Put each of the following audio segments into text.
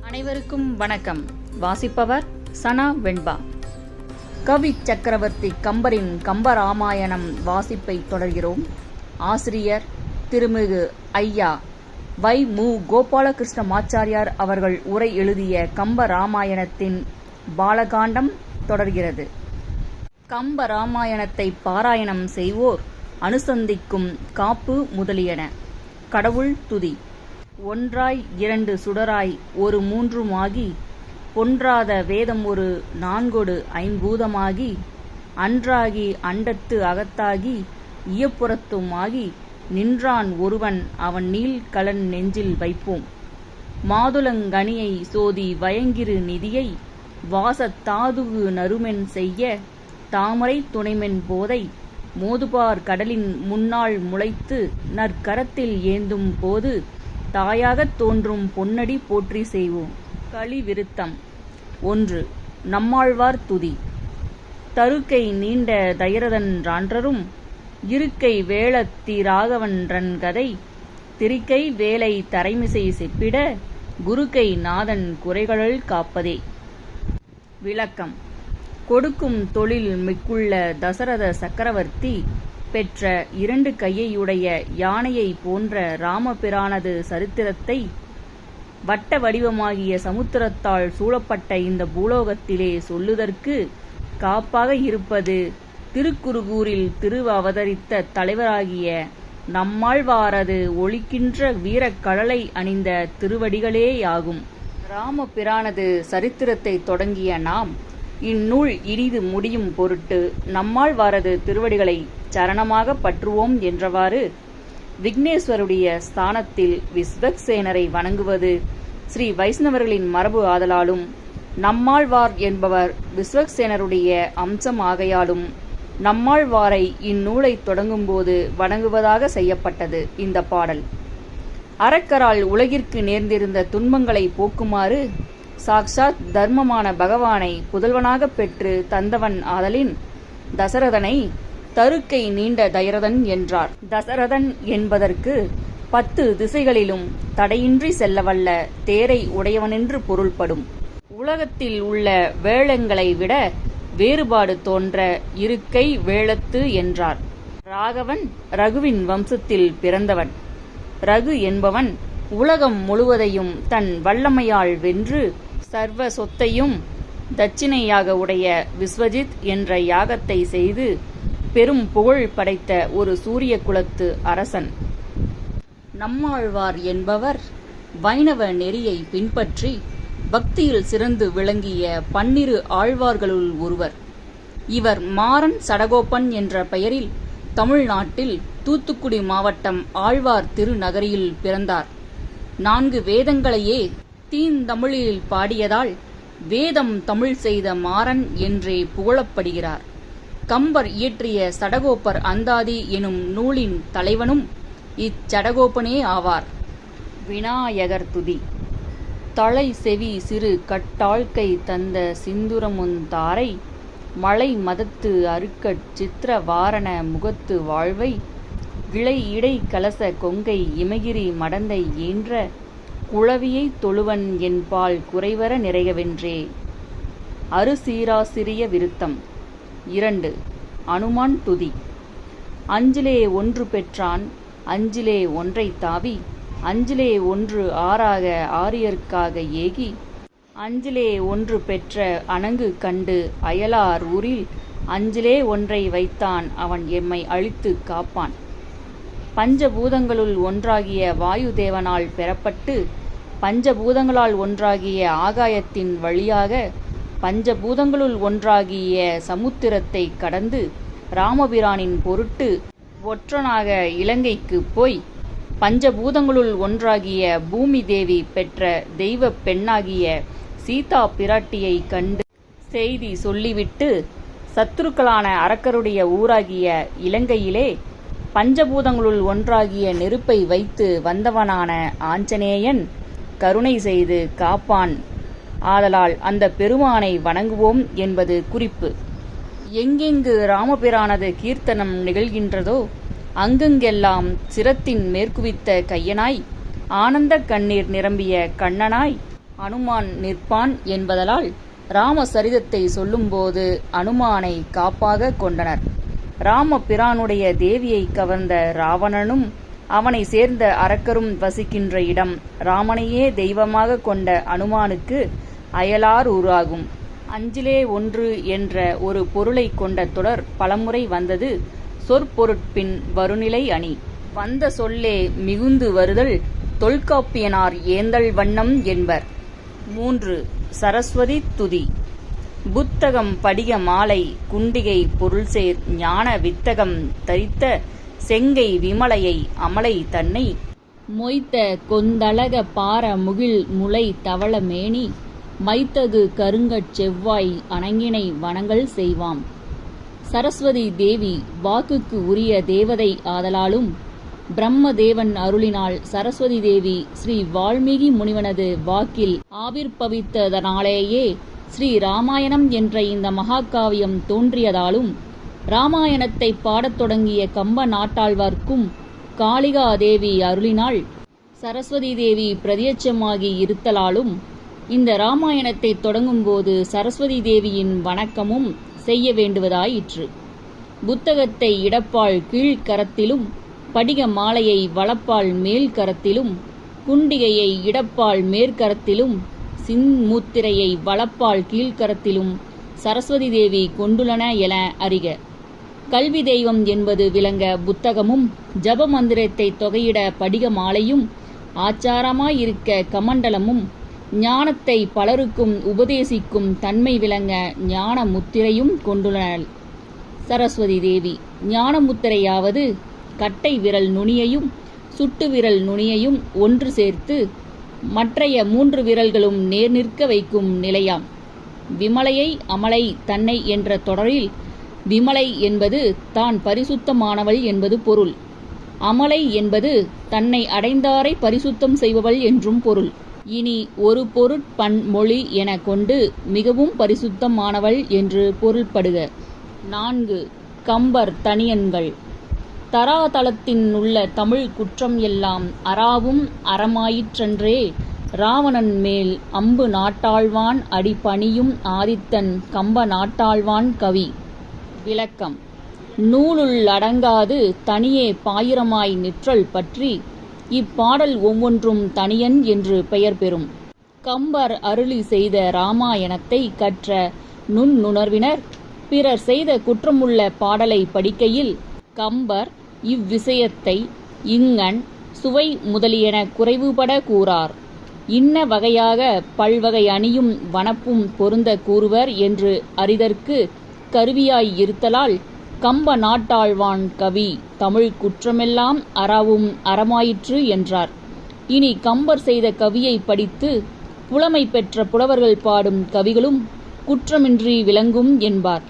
அனைவருக்கும் வணக்கம். வாசிப்பவர் சனா வெண்பா. கவி சக்கரவர்த்தி கம்பரின் கம்பராமாயணம் வாசிப்பை தொடர்கிறோம். ஆசிரியர் திருமிகு ஐயா வை. மு. கோபாலகிருஷ்ணமாச்சாரியார் அவர்கள் உரை எழுதிய கம்பராமாயணத்தின் பாலகாண்டம் தொடர்கிறது. கம்பராமாயணத்தை பாராயணம் செய்வோர் அனுசந்திக்கும் காப்பு முதலியன. கடவுள் துதி. ஒன்றாய் இரண்டு சுடராய் ஒரு மூன்றுமாகி, பொன்றாத வேதம் ஒரு நான்கொடு ஐம்பூதமாகி, அன்றாகி அண்டத்து அகத்தாகி இயப்புறத்துமாகி, நின்றான் ஒருவன் அவன் நீள் கலன் நெஞ்சில் வைப்போம். மாதுளங்கனியை சோதி வயங்கிரு நிதியை, வாசத் தாதுகு நறுமென் செய்ய தாமரை துணைமென் போதை, மோதுபார் கடலின் முன்னாள் முளைத்து நற்கரத்தில் ஏந்தும் போது, தாயாகத் தோன்றும் பொன்னடி போற்றி செய்வோம். கலிவிருத்தம். 1. நம்மாழ்வார் துதி. தருக்கை நீண்ட தயரதன் ரான்றரும், இருக்கை வேளத் திராகவன் ரன்கதை, திரிக்கை வேலை தரைமிசை செப்பிட, குருக்கை நாதன் குறைகழல் காப்பதே. விளக்கம். கொடுக்கும் தொழில் மிக்குள்ள தசரத சக்கரவர்த்தி பெற்ற 2 கையையுடைய யானையை போன்ற ராமபிரானது சரித்திரத்தை வட்ட வடிவமாகிய சமுத்திரத்தால் சூழப்பட்ட இந்த பூலோகத்திலே சொல்லுதற்கு காப்பாக இருப்பது திருக்குருகூரில் அவதரித்த தலைவராகிய நம்மாழ்வாரது ஒளிக்கின்ற வீரக்கழலை அணிந்த திருவடிகளேயாகும். ராமபிரானது சரித்திரத்தை தொடங்கிய நாம் இந்நூல் இனிது முடியும் பொருட்டு நம்மாழ்வாரது திருவடிகளை சரணமாக பற்றுவோம் என்றவாறு விக்னேஸ்வருடைய ஸ்தானத்தில் விஸ்வக்சேனரை வணங்குவது ஸ்ரீ வைஷ்ணவர்களின் மரபு ஆதலாலும், நம்மாழ்வார் என்பவர் விஸ்வக்சேனருடைய அம்சம் ஆகையாலும் நம்மாழ்வாரை இந்நூலை தொடங்கும்போது வணங்குவதாக செய்யப்பட்டது. இந்த பாடல் அரக்கரால் உலகிற்கு நேர்ந்திருந்த துன்பங்களை போக்குமாறு சாக்ஷாத் தர்மமான பகவானை புதல்வனாக பெற்று தந்தவன் ஆதலின் தசரதனை தருக்கை நீண்ட தயரதன் என்றார். தசரதன் என்பதற்கு 10 திசைகளிலும் தடையின்றி செல்லவல்ல தேரை உடையவனென்று பொருள்படும். உலகத்தில் உள்ள வேளங்களை விட வேறுபாடு தோன்ற இருக்கை வேளத்து என்றார். ராகவன் ரகுவின் வம்சத்தில் பிறந்தவன். ரகு என்பவன் உலகம் முழுவதையும் தன் வல்லமையால் வென்று சர்வ சொத்தையும் தட்சிணையாக உடைய விஸ்வஜித் என்ற யாகத்தை செய்து பெரும் புகழ் படைத்த ஒரு சூரிய குலத்து அரசன். நம்மாழ்வார் என்பவர் வைணவ நெறியை பின்பற்றி பக்தியில் சிறந்து விளங்கிய 12 ஆழ்வார்களுள் ஒருவர். இவர் மாறன் சடகோபன் என்ற பெயரில் தமிழ்நாட்டில் தூத்துக்குடி மாவட்டம் ஆழ்வார் திருநகரியில் பிறந்தார். 4 வேதங்களையே தீந்தமிழில் பாடியதால் வேதம் தமிழ் செய்த மாறன் என்றே புகழப்படுகிறார். கம்பர் இயற்றிய சடகோபர் அந்தாதி எனும் நூலின் தலைவனும் இச்சடகோபனே ஆவார். விநாயகர் துதி. தலை செவி சிறு கட்டாழ்க்கை தந்த சிந்துரமுந்தாரை, மலை மதத்து அருக்கட் சித்திர வாரண முகத்து வாழ்வை, இளை இடை கலச கொங்கை இமகிரி மடந்தை ஈன்ற, குழவியை தொழுவன் என்பால் குறைவர நிறையவென்றே. அருசீராசிரிய விருத்தம். 2. அனுமான் துதி. அஞ்சிலே 1 பெற்றான், அஞ்சிலே 1 தாவி, அஞ்சிலே 1 ஆறாக ஆரியர்க்காக ஏகி, அஞ்சிலே 1 பெற்ற அணங்கு கண்டு அயலார் ஊரில், அஞ்சிலே 1 வைத்தான் அவன் எம்மை அழித்து காப்பான். பஞ்சபூதங்களுள் ஒன்றாகிய வாயு தேவனால் பெறப்பட்டு பஞ்சபூதங்களால் ஒன்றாகிய ஆகாயத்தின் வழியாக பஞ்சபூதங்களுள் ஒன்றாகிய சமுத்திரத்தை கடந்து ராமபிரானின் பொருட்டு ஒற்றனாக இலங்கைக்கு போய் பஞ்சபூதங்களுள் ஒன்றாகிய பூமி தேவி பெற்ற தெய்வ பெண்ணாகிய சீதா பிராட்டியை கண்டு செய்தி சொல்லிவிட்டு சத்துருக்களான அரக்கருடைய ஊராகிய இலங்கையிலே பஞ்சபூதங்களுள் ஒன்றாகிய நெருப்பை வைத்து வந்தவனான ஆஞ்சநேயன் கருணை செய்து காப்பான். ஆதலால் அந்த பெருமானை வணங்குவோம் என்பது குறிப்பு. எங்கெங்கு ராமபிரானது கீர்த்தனம் நிகழ்கின்றதோ அங்கெங்கெல்லாம் சிரத்தின் மேற்குவித்த கையனாய் ஆனந்த கண்ணீர் நிரம்பிய கண்ணனாய் அனுமான் நிற்பான் என்பதலால் ராமசரிதத்தை சொல்லும்போது அனுமானை காப்பாக கொண்டனர். ராமபிரானுடைய தேவியை கவர்ந்த ராவணனும் அவனை சேர்ந்த அரக்கரும் வசிக்கின்ற இடம் ராமனையே தெய்வமாக கொண்ட அனுமானுக்கு அயலார் ஊராகும். அஞ்சிலே ஒன்று என்ற ஒரு பொருளை கொண்ட தொடர் பலமுறை வந்தது சொற்பொருட்பின் வருநிலை அணி. வந்த சொல்லே மிகுந்து வருதல் தொல்காப்பியனார் ஏந்தல் வண்ணம் என்பர். 3. சரஸ்வதி துதி. புத்தகம் படிக மாலை குண்டிகை பொருள்சேர் ஞான வித்தகம் தரித்த செங்கை விமலையை அமலை தன்னை மொய்த்த கொந்தழக பார முகில் முளை தவள மேனி மைத்தகு கருங்கட் செவ்வாய் அணங்கினை வணங்கல் செய்வாம். சரஸ்வதி தேவி வாக்குக்கு உரிய தேவதை ஆதலாலும் பிரம்மதேவன் அருளினால் சரஸ்வதி தேவி ஸ்ரீ வால்மீகி முனிவனது வாக்கில் ஆவிர்பவித்ததனாலேயே ஸ்ரீ ராமாயணம் என்ற இந்த மகாகாவியம் தோன்றியதாலும் ராமாயணத்தை பாடத் தொடங்கிய கம்ப நாட்டாழ்வார்க்கும் காளிகா தேவி அருளினால் சரஸ்வதி தேவி பிரத்யட்சமாகி இருத்தலாலும் இந்த ராமாயணத்தை தொடங்கும்போது சரஸ்வதி தேவியின் வணக்கமும் செய்ய வேண்டுவதாயிற்று. புத்தகத்தை இடப்பால் கீழ்கரத்திலும் படிக மாலையை வலப்பால் மேல் கரத்திலும் குண்டிகையை இடப்பால் மேற்கரத்திலும் சின்முத்திரையை வலப்பால் கீழ்கரத்திலும் சரஸ்வதி தேவி கொண்டுள்ளன என அறிக. கல்வி தெய்வம் என்பது விளங்க புத்தகமும் ஜப மந்திரத்தை தொகையிட படிக மாலையும் ஆச்சாரமாயிருக்க கமண்டலமும் ஞானத்தை பலருக்கும் உபதேசிக்கும் தன்மை விளங்க ஞான முத்திரையும் கொண்டுள்ளனர். சரஸ்வதி தேவி ஞான முத்திரையாவது கட்டை விரல் நுனியையும் சுட்டு விரல் நுனியையும் ஒன்று சேர்த்து மற்றைய 3 விரல்களும் நேர் நிற்க வைக்கும் நிலையாம். விமலையை அமலை தன்னை என்ற தொடரில் விமலை என்பது தான் பரிசுத்தமானவள் என்பது பொருள். அமலை என்பது தன்னை அடைந்தாரை பரிசுத்தம் செய்பவள் என்றும் பொருள். இனி ஒரு பொருட்பன் மொழி என கொண்டு மிகவும் பரிசுத்தமானவள் என்று பொருள்படுக. 4. கம்பர் தனியன்கள். தராதலத்தின் உள்ள தமிழ் குற்றம் எல்லாம் அறாவும் அறமாயிற்றன்றே ராவணன் மேல் அம்பு நாட்டாழ்வான் அடி பணியும் ஆதித்தன் கம்ப நாட்டாழ்வான் கவி. விளக்கம். நூலுள் அடங்காது தனியே பாயிரமாய் நிற்றல் பற்றி இப்பாடல் ஒவ்வொன்றும் தனியன் என்று பெயர் பெறும். கம்பர் அருளி செய்த இராமாயணத்தை கற்ற நுண்ணுணர்வினர் பிறர் செய்த குற்றமுள்ள பாடலை படிக்கையில் கம்பர் இவ்விஷயத்தை இங்கண் சுவை முதலியன குறைவுபட கூறார். இன்ன வகையாக பல்வகை அணியும் வனப்பும் பொருந்த கூறுவர் என்று அறிதற்கு கருவியாய் இருத்தலால் கம்ப நாட்டாழ்வான் கவி தமிழ் குற்றமெல்லாம் அறாவும் அறமாயிற்று என்றார். இனி கம்பர் செய்த கவியை படித்து புலமை பெற்ற புலவர்கள் பாடும் கவிகளும் குற்றமின்றி விளங்கும் என்பார்.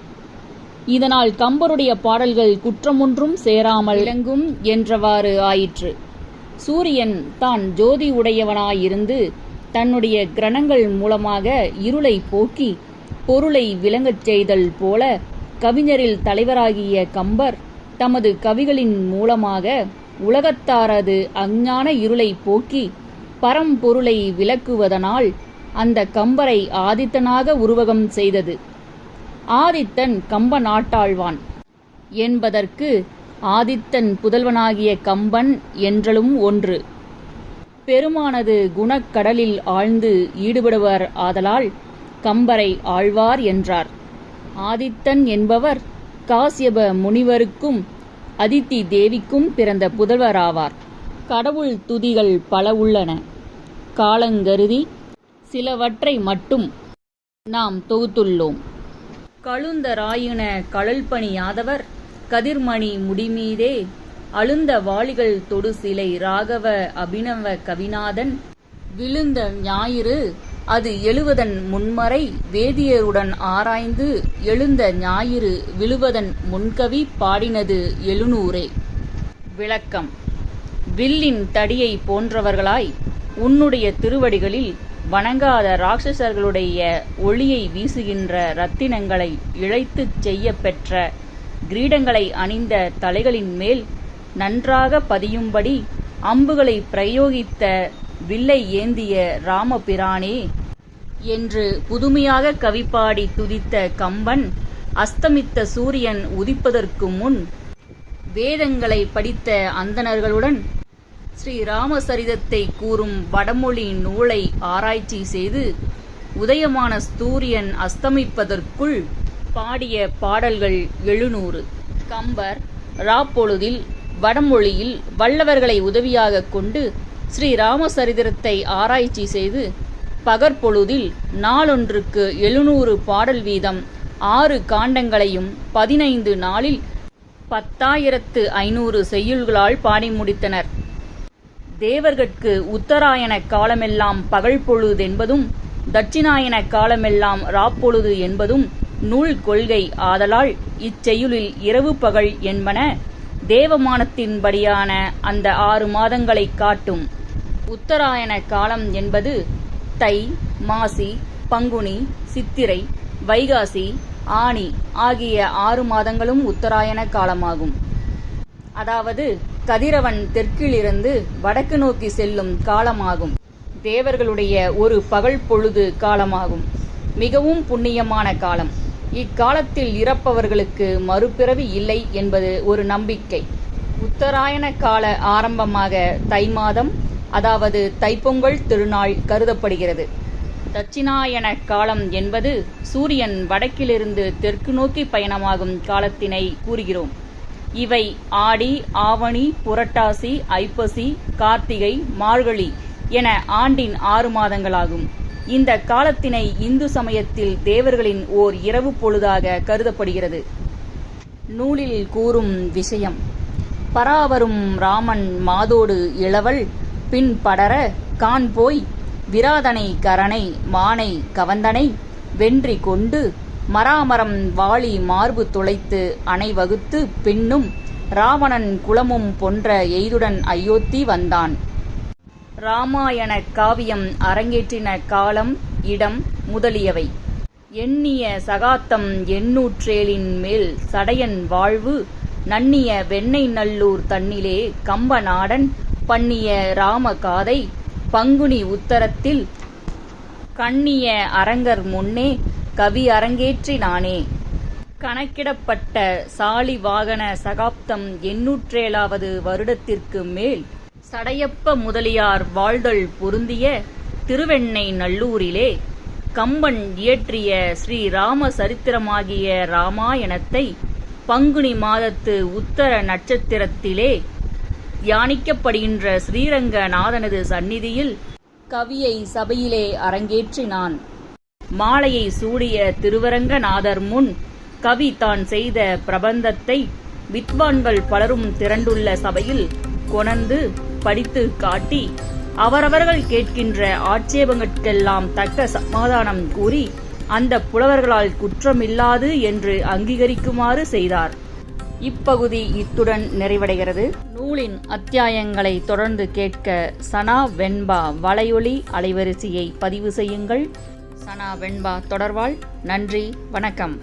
இதனால் கம்பருடைய பாடல்கள் குற்றமொன்றும் சேராமல் விளங்கும் என்றவாறு ஆயிற்று. சூரியன் தான் ஜோதி உடையவனாயிருந்து தன்னுடைய கிரணங்கள் மூலமாக இருளை போக்கி பொருளை விளங்கச் செய்தல் போல கவிஞரில் தலைவராகிய கம்பர் தமது கவிகளின் மூலமாக உலகத்தாரது அஞ்ஞான இருளை போக்கி பரம்பொருளை விளக்குவதனால் அந்த கம்பரை ஆதித்தனாக உருவகம் செய்தது. ஆதித்தன் கம்ப நாட்டாழ்வான் என்பதற்கு ஆதித்தன் புதல்வனாகிய கம்பன் என்றலும் ஒன்று. பெருமானது குணக்கடலில் ஆழ்ந்து ஈடுபடுவர் ஆதலால் கம்பரை ஆழ்வார் என்றார். ஆதித்தன் என்பவர் காசியப முனிவருக்கும் அதித்தி தேவிக்கும் பிறந்த புதல்வராவார். கடவுள் துதிகள் பல உள்ளன. காலங்கருதி சிலவற்றை மட்டும் நாம் தொகுத்துள்ளோம். கழுந்தராயின கழல்பணி யாதவர் கதிர்மணி முடிமீதே அழுந்த வாளிகள் தொடு சிலை ராகவ அபினவ கவிநாதன் விழுந்த ஞாயிறு அது எழுவதன் முன்மறை வேதியருடன் ஆராய்ந்து எழுந்த ஞாயிறு விழுவதன் முன்கவி பாடினது 700. விளக்கம். வில்லின் தடியை போன்றவர்களாய் உன்னுடைய திருவடிகளில் வணங்காத ராட்சசர்களுடைய ஒளியை வீசுகின்ற இரத்தினங்களை இழைத்துச் செய்ய பெற்ற கிரீடங்களை அணிந்த தலைகளின் மேல் நன்றாக பதியும்படி அம்புகளை பிரயோகித்த வில்லை ஏந்திய ராமபிரானே என்று புதுமையாக கவிப்பாடி துதித்த கம்பன், அஸ்தமித்த சூரியன் உதிப்பதற்கு முன் வேதங்களை படித்த அந்தணர்களுடன் ஸ்ரீராமசரிதத்தை கூறும் வடமொழி நூலை ஆராய்ச்சி செய்து உதயமான சூரியன் அஸ்தமிப்பதற்குள் பாடிய பாடல்கள் 700. கம்பர் ராப்பொழுதில் வடமொழியில் வல்லவர்களை உதவியாக கொண்டு ஸ்ரீராமசரித்திரத்தை ஆராய்ச்சி செய்து பகற்பொழுதில் நாளொன்றுக்கு 700 பாடல் வீதம் 6 காண்டங்களையும் 15 நாளில் 10,500 செய்யுள்களால் பாடி முடித்தனர். தேவர்கட்கு உத்தராயண காலமெல்லாம் பகல் பொழுதென்பதும் தட்சிணாயன காலமெல்லாம் ராப்பொழுது என்பதும் நூல் கொள்கை ஆதலால் இச்செய்யுளில் இரவு பகல் என்பன தேவமானத்தின்படியான அந்த 6 மாதங்களைக் காட்டும். உத்தராயண காலம் என்பது தை, மாசி, பங்குனி, சித்திரை, வைகாசி, ஆனி ஆகிய 6 மாதங்களும் உத்தராயண காலமாகும். அதாவது கதிரவன் தெற்கிலிருந்து வடக்கு நோக்கி செல்லும் காலமாகும். தேவர்களுடைய ஒரு பகல் பொழுது காலமாகும். மிகவும் புண்ணியமான காலம். இக்காலத்தில் இறப்பவர்களுக்கு மறுபிறவி இல்லை என்பது ஒரு நம்பிக்கை. உத்தராயண கால ஆரம்பமாக தை மாதம், அதாவது தைப்பொங்கல் திருநாள் கருதப்படுகிறது. தட்சிணாயன காலம் என்பது சூரியன் வடக்கிலிருந்து தெற்கு நோக்கி பயணமாகும் காலத்தினை கூறுகிறோம். இவை ஆடி, ஆவணி, புரட்டாசி, ஐப்பசி, கார்த்திகை, மார்கழி என ஆண்டின் 6 மாதங்களாகும். இந்த காலத்தினை இந்து சமயத்தில் தேவர்களின் ஓர் இரவு பொழுதாக கருதப்படுகிறது. நூலில் கூறும் விஷயம்: பராவரும் ராமன் மாதோடு இளவல் பின் படர கான் போய் விராதனை கரனை மானை கவந்தனை வென்றி கொண்டு மராமரம் வாளி மார்பு துளைத்து அணை வகுத்து பின்னும் ராவணன் குலமும் பொன்ற எய்துடன் அயோத்தி வந்தான். இராமாயண காவியம் அரங்கேற்றின காலம், இடம் முதலியவை. எண்ணிய சகாத்தம் 800 மேல் சடையன் வாழ்வு நன்னிய வெண்ணெய் நல்லூர் தன்னிலே கம்பநாடன் பண்ணிய ராம காதை பங்குனி உத்தரத்தில் கண்ணிய அரங்கர் முன்னே கவி அரங்கேற்றினானே. கணக்கிடப்பட்ட சாலிவாகன சகாப்தம் 807வது வருடத்திற்கு மேல் சடையப்ப முதலியார் வாழ்தல் பொருந்திய திருவெண்ணெய் நல்லூரிலே கம்பன் இயற்றிய ஸ்ரீராம சரித்திரமாகிய இராமாயணத்தை பங்குனி மாதத்து உத்தர நட்சத்திரத்திலே தியானிக்கப்படுகின்ற ஸ்ரீரங்கநாதனது சந்நிதியில் கவியை சபையிலே அரங்கேற்றினான். மாலையை சூடிய திருவரங்கநாதர் முன் கவி தான் செய்த பிரபந்தத்தை வித்வான்கள் பலரும் திரண்டுள்ள சபையில் கொணர்ந்து படித்து காட்டி அவரவர்கள் கேட்கின்ற ஆட்சேபங்கட்கெல்லாம் தக்க சமாதானம் கூறி அந்த புலவர்களால் குற்றமில்லாது என்று அங்கீகரிக்குமாறு செய்தார். இப்பகுதி இத்துடன் நிறைவடைகிறது. நூலின் அத்தியாயங்களை தொடர்ந்து கேட்க சனா வெண்பா வலையொலி அலைவரிசையை பதிவு செய்யுங்கள். சனா வெண்பா தொடர்வாள். நன்றி, வணக்கம்.